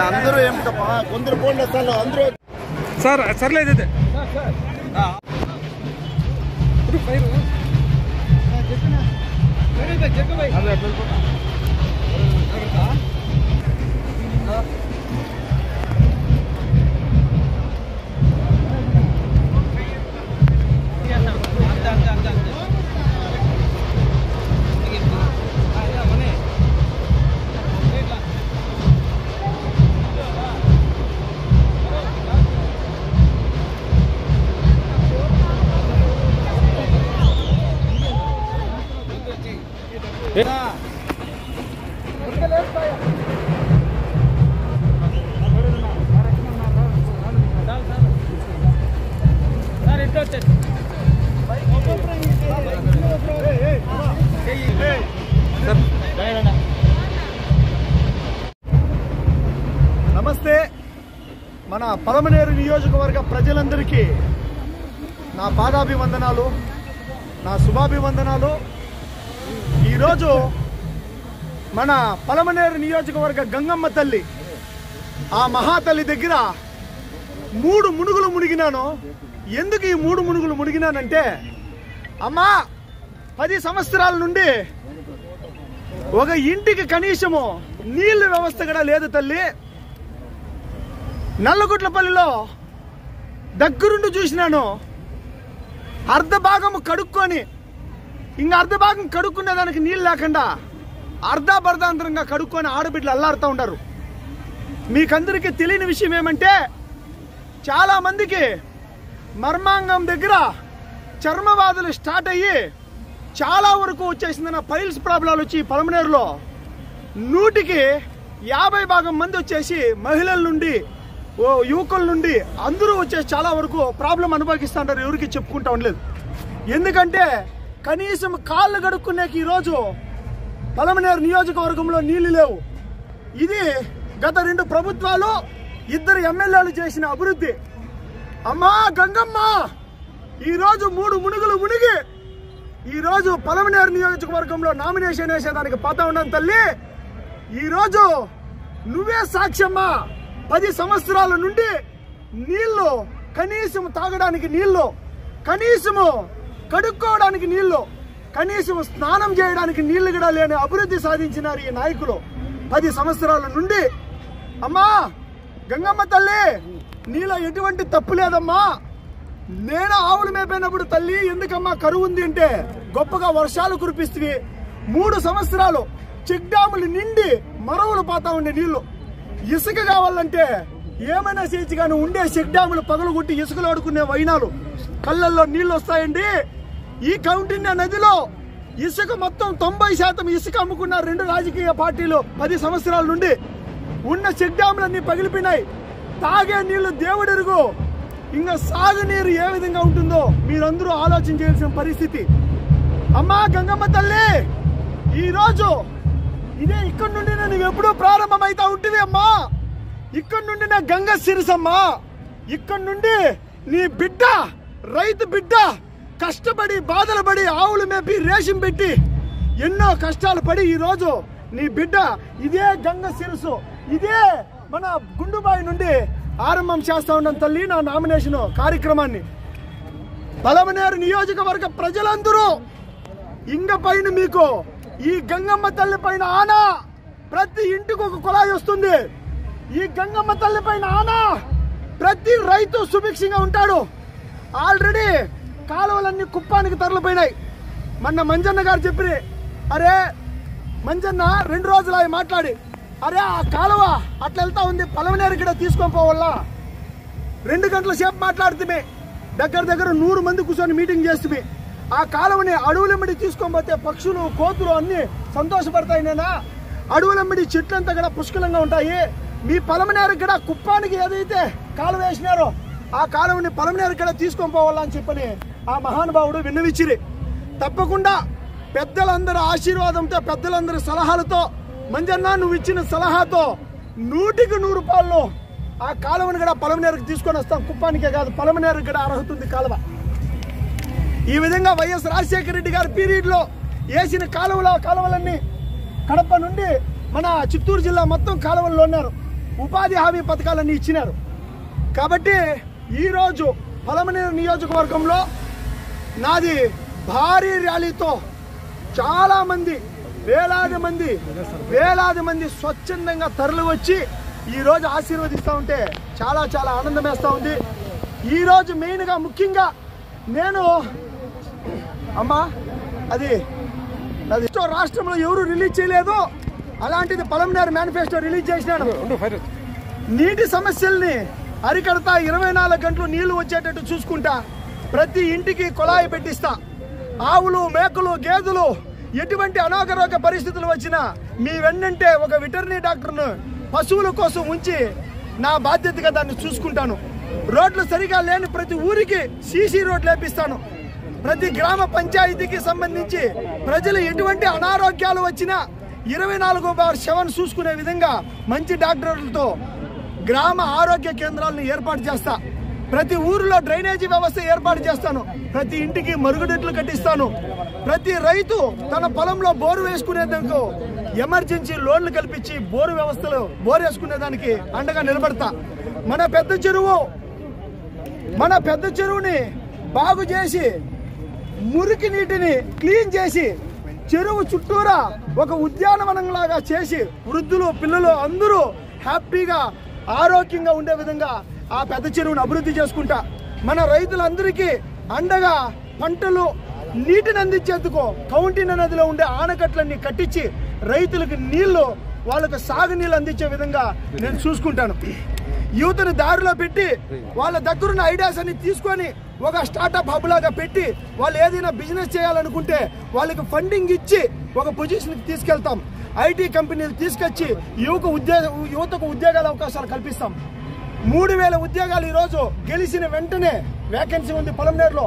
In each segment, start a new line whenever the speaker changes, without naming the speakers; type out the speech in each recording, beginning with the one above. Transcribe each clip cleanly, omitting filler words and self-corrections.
అందరూ ఏమిటప్పా కొందరు ఫోన్ చేస్తాను అందరూ
సార్ సర్లేదు
నమస్తే మన పలమనేరు నియోజకవర్గ ప్రజలందరికీ నా పాదాభివందనాలు, నా శుభాభివందనాలు. ఈరోజు మన పలమనేరు నియోజకవర్గ గంగమ్మ తల్లి ఆ మహాతల్లి దగ్గర 3 మునుగులు మునిగినాను. ఎందుకు ఈ 3 మునుగులు మునిగినానంటే, అమ్మా 10 సంవత్సరాల నుండి ఒక ఇంటికి కనీసము నీళ్ళ వ్యవస్థ కూడా లేదు తల్లి. నల్లగుట్లపల్లిలో దగ్గరుండి చూసినాను. అర్ధ భాగం కడుక్కొని ఇంకా అర్ధ భాగం కడుక్కునే దానికి నీళ్ళు లేకుండా అర్ధాబర్ధాంతరంగా కడుక్కొని ఆడబిడ్డలు అల్లాడుతూ ఉంటారు. మీకందరికీ తెలియని విషయం ఏమంటే, చాలా మందికి మర్మాంగం దగ్గర చర్మవాదులు స్టార్ట్ అయ్యి చాలా వరకు వచ్చేసిందన్న పైల్స్ ప్రాబ్లాలు వచ్చి పలమనేరులో 100కి 50 భాగం మంది వచ్చేసి మహిళల నుండి యువకుల నుండి అందరూ వచ్చేసి చాలా వరకు ప్రాబ్లం అనుభవిస్తుంటారు. ఎవరికి చెప్పుకుంటా ఉండలేదు. ఎందుకంటే కనీసం కాళ్ళు కడుక్కునేకి ఈరోజు పలమనేరు నియోజకవర్గంలో నీళ్లు లేవు. ఇది గత 2 ప్రభుత్వాలు 2 ఎమ్మెల్యేలు చేసిన అభివృద్ధి. అమ్మా గంగమ్మ ఈరోజు 3 మునుగులు మునిగి ఈరోజు పలమనేరు నియోజకవర్గంలో నామినేషన్ వేసేదానికి పోతా ఉన్నాను తల్లి. ఈరోజు నువ్వే సాక్ష్యమ్మా. 10 సంవత్సరాల నుండి నీళ్లు, కనీసం తాగడానికి నీళ్లు, కనీసము కడుక్కోవడానికి నీళ్లు, కనీసం స్నానం చేయడానికి నీళ్లు కూడా లేని అభివృద్ధి సాధించినారు ఈ నాయకులు 10 సంవత్సరాల నుండి. అమ్మా గంగమ్మ తల్లి, నీలో ఎటువంటి తప్పు లేదమ్మా. నేను ఆవులు మేపైనప్పుడు తల్లి ఎందుకమ్మా కరువు ఉంది అంటే, గొప్పగా వర్షాలు కురిపిస్తుంది. 3 సంవత్సరాలు చెక్ డ్యాములు నిండి మరవులు పోతా ఉండే నీళ్లు. ఇసుక కావాలంటే ఏమైనా చేసి కానీ ఉండే చెక్ డ్యాములు పగలగొట్టి ఇసుకలు ఆడుకునే వైనాలు కళ్ళల్లో నీళ్లు వస్తాయండి. ఈ కౌంటిన్య నదిలో ఇసుక మొత్తం 90% ఇసుక అమ్ముకున్నారు 2 రాజకీయ పార్టీలు 10 సంవత్సరాల నుండి. ఉన్న చెక్ డ్యాములన్నీ పగిలిపోయినాయి. తాగే నీళ్లు దేవుడెరుగు. ఇంకా సాగునీరు ఏ విధంగా ఉంటుందో మీరందరూ ఆలోచన చేయాల్సిన పరిస్థితి. అమ్మా గంగమ్మ తల్లి, ఈరోజు ఇదే ఇక్కడి నుండి నువ్వు ఎప్పుడూ ప్రారంభమైతా ఉంటుంది అమ్మా. ఇక్కడి నుండి నా గంగ సిరిసమ్మా. ఇక్కడి నుండి నీ బిడ్డ, రైతు బిడ్డ కష్టపడి బాధలు పడి ఆవులు మేపి రేషన్ పెట్టి ఎన్నో కష్టాలు పడి ఈరోజు నీ బిడ్డ ఇదే గంగ సిరుసు ఇదే మన గుండుబాయి నుండి ఆరంభం చేస్తా ఉన్నాం తల్లి నా నామినేషన్ కార్యక్రమాన్ని. పలమనేరు నియోజకవర్గ ప్రజలందరూ ఇంగ పైన మీకు ఈ గంగమ్మ తల్లి పైన ఆనా, ప్రతి ఇంటికి ఒక కుళాయి వస్తుంది. ఈ గంగమ్మ తల్లి పైన ఆనా, ప్రతి రైతు సుభిక్షంగా ఉంటాడు. ఆల్రెడీ కాలువలన్నీ కుప్పానికి తరలిపోయినాయి. మొన్న మంజన్న గారు చెప్పి, అరే మంజన్న 2 రోజులు అవి మాట్లాడి, అరే ఆ కాలువ అట్లా వెళ్తా ఉంది, పలమనేరు కూడా తీసుకొని పోవాలా. 2 గంటల సేపు మాట్లాడుతుంది. దగ్గర 100 మంది కూర్చొని మీటింగ్ చేస్తుంది. ఆ కాలువని అడవులెంబడి తీసుకొని పోతే పక్షులు కోతులు అన్ని సంతోషపడతాయి. నేనా అడవులెంబడి చెట్లంతా కూడా పుష్కలంగా ఉంటాయి. మీ పలమనేరు కూడా కుప్పానికి ఏదైతే కాలువ వేసినారో ఆ కాలువని పలమనేరు కూడా తీసుకొని పోవాలని చెప్పని ఆ మహానుభావుడు విన్నవిచ్చిరి. తప్పకుండా పెద్దలందరి ఆశీర్వాదంతో, పెద్దలందరి సలహాలతో, మంజన్న నువ్వు ఇచ్చిన సలహాతో 100కి 100 రూపాయలు ఆ కాలువని కూడా పలమనేరుకి తీసుకొని వస్తాం. కుప్పానికే కాదు, పలమనేరుకి కూడా అర్హత ఉంది కాలువ. ఈ విధంగా వైఎస్ రాజశేఖర రెడ్డి గారి పీరియడ్లో వేసిన కాలువలన్నీ కడప నుండి మన చిత్తూరు జిల్లా మొత్తం కాలువల్లో ఉన్నారు. ఉపాధి హామీ పథకాలన్నీ ఇచ్చినారు. కాబట్టి ఈరోజు పలమనేరు నియోజకవర్గంలో నాది భారీ ర్యాలీతో చాలా మంది, వేలాది మంది స్వచ్ఛందంగా తరలి వచ్చి ఈరోజు ఆశీర్వదిస్తూ ఉంటే చాలా ఆనందం వేస్తూ ఉంది. ఈరోజు మెయిన్గా ముఖ్యంగా నేను అమ్మా అది రాష్ట్రంలో ఎవరు రిలీజ్ చేయలేదు, అలాంటిది పలమనేరు మేనిఫెస్టో రిలీజ్ చేసినాడు. నీటి సమస్యల్ని అరికడతా, 24 గంటలు నీళ్లు వచ్చేటట్టు చూసుకుంటా, ప్రతి ఇంటికి కుళాయి పెట్టిస్తా. ఆవులు, మేకలు, గేదెలు ఎటువంటి అనారోగ్య పరిస్థితులు వచ్చినా మీ వెన్నంటే ఒక వెటర్నరీ డాక్టర్ను పశువుల కోసం ఉంచి నా బాధ్యతగా దాన్ని చూసుకుంటాను. రోడ్లు సరిగా లేని ప్రతి ఊరికి సీసీ రోడ్లు వేపిస్తాను. ప్రతి గ్రామ పంచాయతీకి సంబంధించి ప్రజలు ఎటువంటి అనారోగ్యాలు వచ్చినా 24/7 చూసుకునే విధంగా మంచి డాక్టర్లతో గ్రామ ఆరోగ్య కేంద్రాలను ఏర్పాటు చేస్తా. ప్రతి ఊరిలో డ్రైనేజీ వ్యవస్థ ఏర్పాటు చేస్తాను. ప్రతి ఇంటికి మరుగుదొడ్లు కట్టిస్తాను. ప్రతి రైతు తన పొలంలో బోరు వేసుకునేందుకు ఎమర్జెన్సీ లోన్లు కల్పించి బోరు బోరు వేసుకునేదానికి అండగా నిలబడతా. మన పెద్ద చెరువుని బాగు చేసి, మురికి నీటిని క్లీన్ చేసి, చెరువు చుట్టూరా ఒక ఉద్యానవనంలాగా చేసి వృద్ధులు, పిల్లలు అందరూ హ్యాపీగా ఆరోగ్యంగా ఉండే విధంగా ఆ పెద్ద చెరువును అభివృద్ధి చేసుకుంటా. మన రైతులందరికీ అండగా పంటలు నీటిని అందించేందుకు కౌంటిన నదిలో ఉండే ఆనకట్లన్నీ కట్టించి రైతులకు వాళ్ళకు సాగునీళ్ళు అందించే విధంగా నేను చూసుకుంటాను. యూత్ని దారిలో పెట్టి వాళ్ళ దగ్గరున్న ఐడియాస్ అన్ని తీసుకొని ఒక స్టార్టప్ హబ్ లాగా పెట్టి వాళ్ళు ఏదైనా బిజినెస్ చేయాలనుకుంటే వాళ్ళకి ఫండింగ్ ఇచ్చి ఒక పొజిషన్కి తీసుకెళ్తాం. ఐటీ కంపెనీలు తీసుకొచ్చి యువతకు ఉద్యోగాల అవకాశాలు కల్పిస్తాం. 3000 ఉద్యోగాలు ఈరోజు గెలిచిన వెంటనే వేకెన్సీ ఉంది పలమనేరులో.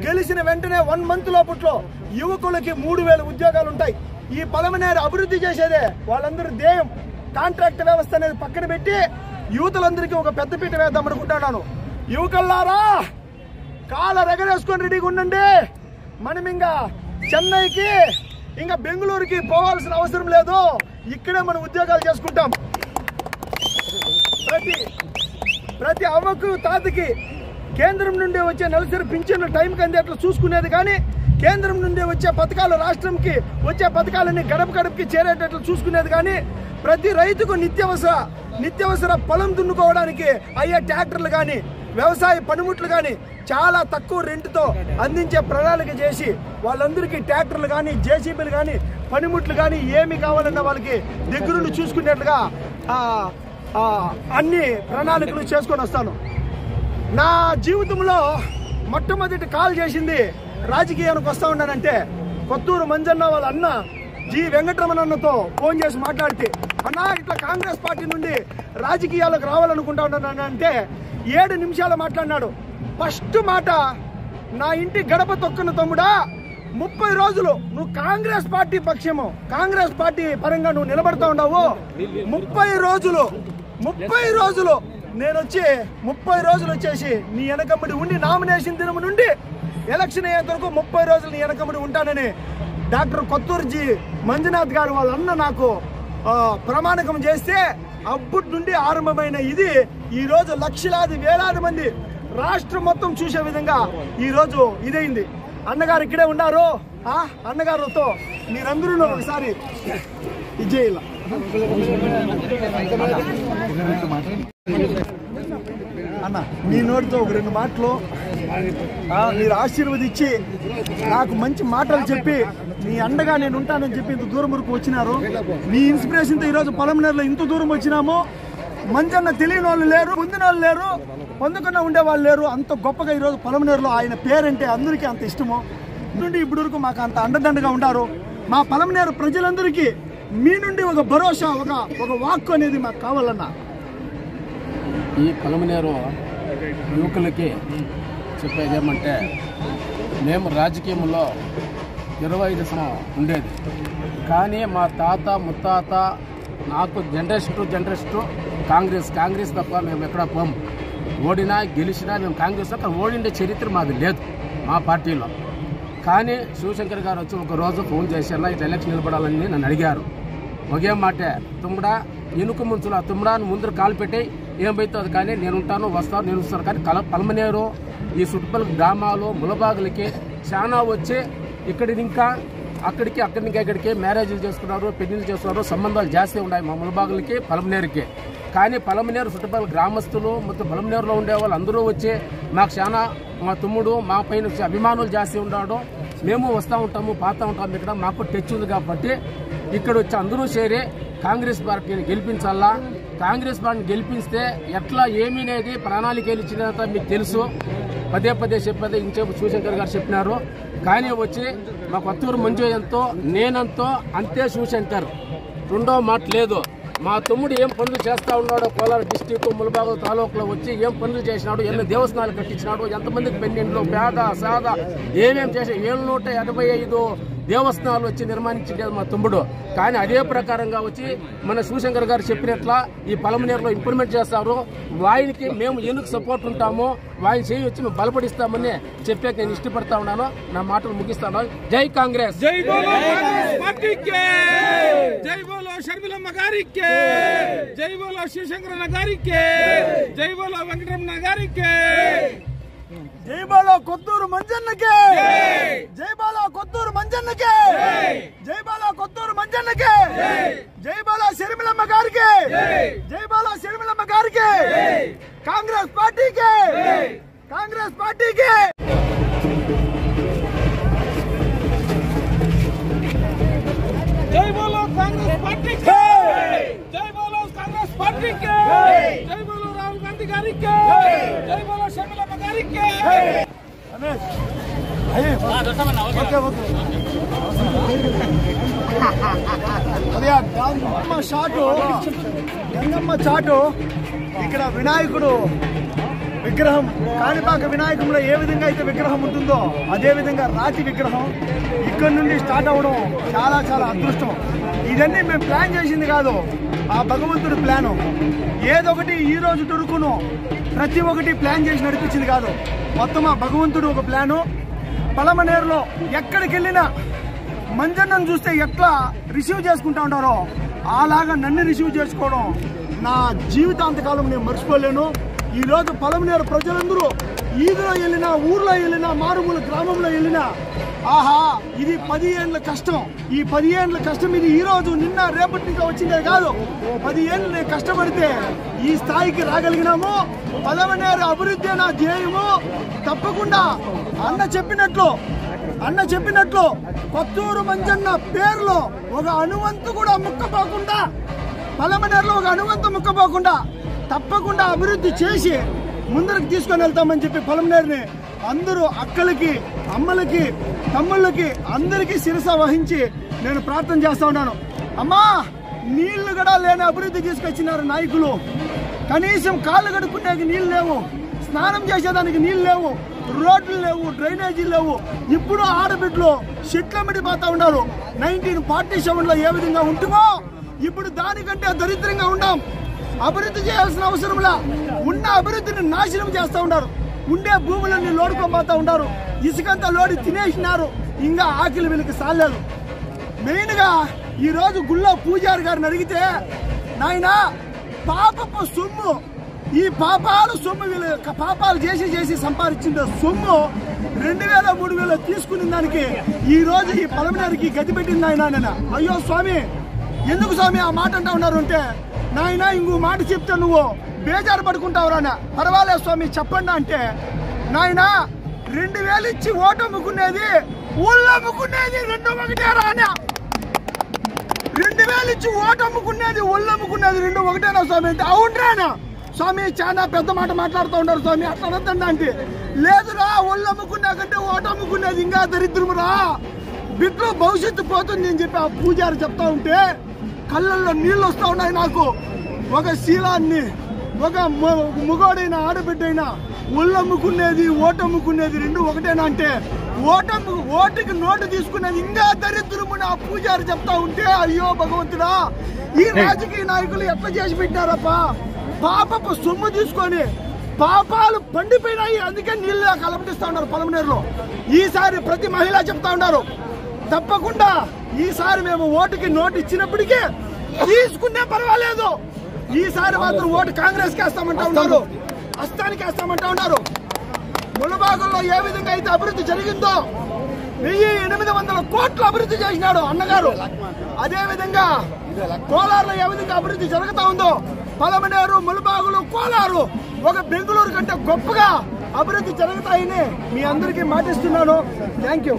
గెలిచిన వెంటనే 1 మంత్ లోపట్లో యువకులకి 3000 ఉద్యోగాలు ఉంటాయి. ఈ పలమనేరు అభివృద్ధి చేసేదే వాళ్ళందరూ ధ్యేయం. కాంట్రాక్ట్ వ్యవస్థ అనేది పక్కన పెట్టి యువతులందరికీ ఒక పెద్దపీట వేద్దాం అనుకుంటున్నాను. యువకులారా కాల రెగరేసుకొని రెడీగా ఉండండి. మనం ఇంకా చెన్నైకి, ఇంకా బెంగళూరుకి పోవాల్సిన అవసరం లేదు. ఇక్కడే మనం ఉద్యోగాలు చేసుకుంటాం. ప్రతి అవ్వకు, తాతకి కేంద్రం నుండి వచ్చే నెలసరి పింఛన్లు టైంకి అందేట్లు చూసుకునేది కానీ, కేంద్రం నుండి వచ్చే పథకాలు, రాష్ట్రంకి వచ్చే పథకాలన్నీ గడపకి చేరేటట్లు చూసుకునేది కానీ, ప్రతి రైతుకు నిత్యవసర పొలం దున్నుకోవడానికి అయ్యే ట్రాక్టర్లు కానీ, వ్యవసాయ పనిముట్లు కానీ చాలా తక్కువ రెంట్తో అందించే ప్రణాళిక చేసి వాళ్ళందరికీ ట్రాక్టర్లు కానీ, జేసీబీలు కానీ, పనిముట్లు కానీ ఏమి కావాలన్నా వాళ్ళకి దగ్గరుండి చూసుకునేట్లుగా అన్ని ప్రణాళికలు చేసుకొని వస్తాను. నా జీవితంలో మొట్టమొదటి కాల్ చేసింది రాజకీయానికి వస్తా ఉన్నానంటే కొత్తూరు మంజన్న వాళ్ళ అన్న జి వెంకటరమణ అన్నతో ఫోన్ చేసి మాట్లాడితే, అన్నా ఇట్లా కాంగ్రెస్ పార్టీ నుండి రాజకీయాలకు రావాలనుకుంటా ఉన్నాను అంటే 7 నిమిషాలు మాట్లాడినాడు. ఫస్ట్ మాట, నా ఇంటి గడప తొక్కన తమ్ముడా, 30 రోజులు నువ్వు కాంగ్రెస్ పార్టీ పక్షము, కాంగ్రెస్ పార్టీ పరంగా నువ్వు నిలబడతా ఉన్నావు. 30 రోజులు నేను వచ్చి 30 రోజులు వచ్చేసి నీ వెనకమ్మడి ఉండి, నామినేషన్ దినము నుండి ఎలక్షన్ అయ్యేంత వరకు 30 రోజులు నీ వెనకమ్మడి ఉంటానని డాక్టర్ కొత్తూరు జి మంజునాథ్ గారు వాళ్ళ అన్న నాకు ప్రమాణకం చేస్తే అప్పటి నుండి ఆరంభమైన ఇది ఈ రోజు లక్షలాది వేలాది మంది రాష్ట్రం మొత్తం చూసే విధంగా ఈ రోజు ఇదైంది. అన్నగారు ఇక్కడే ఉన్నారు. అన్నగారుతో మీరందరూ ఒకసారి ఇది చేయాల. అన్న మీ నోటితో ఒక 2 మాటలు మీరు ఆశీర్వదించి నాకు మంచి మాటలు చెప్పి మీ అండగా నేను ఉంటానని చెప్పి ఇంత దూరం వరకు వచ్చినారు. మీ ఇన్స్పిరేషన్తో ఈరోజు పొలంనేరులో ఇంత దూరం వచ్చినాము. మంచన్న తెలియని వాళ్ళు లేరు, పొందిన వాళ్ళు లేరు, పొందకుండా ఉండేవాళ్ళు లేరు. అంత గొప్పగా ఈరోజు పొలంనేరులో ఆయన పేరంటే అందరికీ అంత ఇష్టము. నుండి ఇప్పటి వరకు మాకు అంత అండదండగా ఉంటారు. మా పొలంనేరు ప్రజలందరికీ మీ నుండి ఒక భరోసా, ఒక వాక్కు అనేది మాకు కావాలన్నా.
ఈ పొలంనేరు యువకులకి చెప్పేది ఏమంటే, మేము రాజకీయంలో 25 సంవత్సరం ఉండేది, కానీ మా తాత ముత్తాత నాకు జనరేషన్ కాంగ్రెస్ తప్ప మేము ఎక్కడ పోము. ఓడినా గెలిచినా మేము కాంగ్రెస్ అక్కడ ఓడిండే చరిత్ర మాది లేదు మా పార్టీలో. కానీ శివశంకర్ గారు వచ్చి ఒక రోజు ఫోన్ చేశారు, ఇట్లా ఎలక్షన్ నిలబడాలని నన్ను అడిగారు. ఒకే మాటే, తుమ్మడా ఇనుకు ముంచుల తుమ్మడాను ముందర కాలు పెట్టి ఏమైతుంది కానీ నేను ఉంటాను, వస్తాను, నేను వస్తాను. కానీ పొలంనేరు ఈ చుట్టుపక్కల గ్రామాలు ములబాగులకి చాలా వచ్చి ఇక్కడికి ఇంకా ఇక్కడికి మ్యారేజ్లు చేసుకున్నారు, పెళ్లిళ్ళు చేసుకున్నారు. సంబంధాలు జాస్తి ఉన్నాయి మా ములబాగులకి పొలంనేరుకి. కానీ పొలంనేరు చుట్టుపక్కల గ్రామస్తులు మొత్తం పొలంనేరులో ఉండే వాళ్ళు అందరూ వచ్చి మాకు చాలా, మా తమ్ముడు మా పైన అభిమానులు జాస్తి ఉన్నాడు. మేము వస్తూ ఉంటాము, పాతా ఉంటాము. ఇక్కడ మాకు టచ్ ఉంది కాబట్టి ఇక్కడ వచ్చి అందరూ చేరి కాంగ్రెస్ పార్టీని గెలిపించాలా. కాంగ్రెస్ పార్టీని గెలిపిస్తే ఎట్లా ఏమీ అనేది ప్రణాళికలు ఇచ్చినంత మీకు తెలుసు. పదే చెప్పేది ఇంచేపు శివశంకర్ గారు చెప్పినారు. కానీ వచ్చి మా కొత్తూరు మంజు ఎంతో నేనంతో అంతే శివశంకర్. రెండో మాట లేదు. మా తమ్ముడు ఏం పనులు చేస్తా ఉన్నాడో కోలార్ డిస్టిక్ ములబాగు తాలూకులో వచ్చి ఏం పనులు చేసినాడు, ఎన్ని దేవస్థానాలు కట్టించినాడు, ఎంతమందికి పెన్నిండ్లు పేద సాద ఏమేమి చేసి 785 దేవస్థానాలు వచ్చి నిర్మాణించేది మా తమ్ముడు. కానీ అదే ప్రకారంగా వచ్చి మన శివశంకర్ గారు చెప్పినట్ల ఈ పొలంనేరులో ఇంప్లిమెంట్ చేస్తారు. వాయినికి మేము ఎందుకు సపోర్ట్ ఉంటామో వాయిని చేయి వచ్చి మేము బలపడిస్తామని చెప్పాక నేను ఇష్టపడతా ఉన్నాను. నా మాటలు ముగిస్తాను. జై కాంగ్రెస్,
జై బోలో కాంగ్రెస్ పార్టీకి, జై బోలో షర్మిలమ్మ గారికి, జై బోలో శివశంకరన్న గారికి, జై బోలో వెంకటరమణ గారికి,
జై బోలో కొత్తూరు మంజన్నకి, జై బోలో కొత్తూరు మంజన్నకి, జై బోలో కొత్తూరు మంజన్నకి, జై బోలో షర్మిలమ్మ గారికి, జై బోలో షర్మిలమ్మ గారికి, కాంగ్రెస్ పార్టీకి, కాంగ్రెస్ పార్టీకి.
జై బోలో కాంగ్రెస్ పార్టీకి, జై బోలో కాంగ్రెస్ పార్టీకి, జై బోలో రాహుల్ గాంధీ గారికి, జై బోలో షర్మిలమ్మ గారికి.
గంగమ్మ చాటు ఇక్కడ వినాయకుడు విగ్రహం, కాణిపాక వినాయకంలో ఏ విధంగా అయితే విగ్రహం ఉంటుందో అదే విధంగా రాతి విగ్రహం ఇక్కడ నుండి స్టార్ట్ అవ్వడం చాలా చాలా అదృష్టం. ఇదన్నీ మేము ప్లాన్ చేసింది కాదు, ఆ భగవంతుడి ప్లాను. ఏదొకటి ఈ రోజు దొరుకును ప్రతి ఒక్కటి ప్లాన్ చేసి నడిపించింది కాదు, మొత్తం ఆ భగవంతుడు ఒక ప్లాను. పొలంనేరులో ఎక్కడికి వెళ్ళినా మంజన్నను చూస్తే ఎట్లా రిసీవ్ చేసుకుంటా ఉంటారో అలాగా నన్ను రిసీవ్ చేసుకోవడం నా జీవితాంతకాలం నేను మర్చిపోలేను. ఈ రోజు పొలంనేరు ప్రజలందరూ ఈదులో వెళ్ళినా, ఊర్లో వెళ్ళినా, మారుమూల గ్రామంలో వెళ్ళినా, ఆహా ఇది 10 ఏళ్ళ కష్టం, ఈ 10 ఏళ్ళ కష్టం ఇది ఈ రోజు నిన్న రేపటి నుంచి వచ్చిందే కాదు. 10 ఏళ్ళు నేను కష్టపడితే ఈ స్థాయికి రాగలిగినాము. పొలంనేరు అభివృద్ధి నా ధ్యేయము. తప్పకుండా అన్న చెప్పినట్లు కొత్తూరు మంజన్న పేరులో ఒక అణువంతు కూడా ముక్కపోకుండా, పొలంనేరులో ఒక అణువంతు ముక్కపోకుండా తప్పకుండా అభివృద్ధి చేసి ముందరకు తీసుకొని వెళ్తామని చెప్పి పొలంనేరుని అందరూ అక్కలకి, అమ్మలకి, తమ్ముళ్ళకి అందరికీ శిరస వహించి నేను ప్రార్థన చేస్తా ఉన్నాను. అమ్మా నీళ్లు కూడా లేని అభివృద్ధి తీసుకొచ్చినారు నాయకులు. కనీసం కాళ్ళు కడుక్కునేకి నీళ్ళు లేవు, స్నానం చేసేదానికి నీళ్ళు లేవు, రోడ్లు లేవు, డ్రైనేజీలు లేవు. ఇప్పుడు ఆడబిడ్డలు చెట్లమ్మడి పోతా ఉన్నారు. 1947లో ఏ విధంగా ఉంటుందో ఇప్పుడు దానికంటే దరిద్రంగా ఉండాం. అభివృద్ధి చేయాల్సిన అవసరంలా ఉన్న అభివృద్ధిని నాశనం చేస్తూ ఉన్నారు. ఉండే భూములన్నీ లోడుకోబోతా ఉన్నారు. ఇసుకంతా లోడి తినేసినారు. ఇంకా ఆకిలి వీళ్ళకి సాలేదు. మెయిన్గా ఈరోజు గుళ్ళో పూజారి గారిని అడిగితే, నాయనా పాపపు సొమ్ము, ఈ పాపాలు సొమ్ము, వీళ్ళు పాపాలు చేసి సంపాదించిన సొమ్ము 2000 3000 తీసుకున్న దానికి ఈ రోజు ఈ పలమనేరుకి గతి పెట్టింది ఆయన. అయ్యో స్వామి, ఎందుకు స్వామి ఆ మాట అంటా ఉన్నారు అంటే, నాయన ఇంకో మాట చెప్తే నువ్వు బేజారు పడుకుంటావురా. పర్వాలేదు స్వామి చెప్పండి అంటే, నాయన 2000 ఇచ్చి ఓటు అమ్ముకునేది ఊళ్ళో అమ్ముకునేది 2 ఒకటే రానా. 2000 ఇచ్చి ఓటు అమ్ముకునేది ఊళ్ళో అమ్ముకునేది 2 ఒకటేనా స్వామి అంటే, అవునరానా స్వామి చాలా పెద్ద మాట మాట్లాడుతూ ఉన్నారు స్వామి అట్లా అనొద్దండి అంటే, లేదురా ఒళ్ళు అమ్ముకున్నాకంటే ఓటు అమ్ముకునేది ఇంకా దరిద్రమురా, బిడ్డలో భవిష్యత్తు పోతుంది అని చెప్పి ఆ పూజారి చెప్తా ఉంటే కళ్ళల్లో నీళ్ళు వస్తూ ఉన్నాయి నాకు. ఒక శీలాన్ని, ఒక మగోడైన ఆడబిడ్డైనా ఒళ్ళు అమ్ముకునేది ఓటు అమ్ముకునేది 2 ఒకటేనా అంటే, ఓటుకి నోటు తీసుకునేది ఇంకా దరిద్రముని ఆ పూజారి చెప్తా ఉంటే, అయ్యో భగవంతుడా ఈ రాజకీయ నాయకులు ఎట్లా చేసి పెట్టారప్ప. పాపపు సొమ్ము తీసుకొని పాపాలు పండిపోయినాయి, అందుకే నీళ్ళు కలపటిస్తా ఉన్నారు పలమనేరులో. ఈసారి ప్రతి మహిళ చెప్తా ఉన్నారు, తప్పకుండా ఈసారి మేము ఓటుకి నోటు ఇచ్చినప్పటికీ తీసుకునే పర్వాలేదు, ఈసారి మాత్రం ఓటు కాంగ్రెస్ కి వేస్తామంటా ఉన్నారు, హస్తానికి వేస్తామంటా ఉన్నారు. ములబాగుల్లో ఏ విధంగా అయితే అభివృద్ధి జరిగిందో 1800 కోట్ల అభివృద్ధి చేసినాడు అన్నగారు, అదే విధంగా కోలారులో ఏ విధంగా అభివృద్ధి జరుగుతా ఉందో పలమనేరు, ములబాగులు, కోలారు ఒక బెంగళూరు కంటే గొప్పగా అభివృద్ధి జరుగుతాయని మీ అందరికీ మాటిస్తున్నాను. Thank you.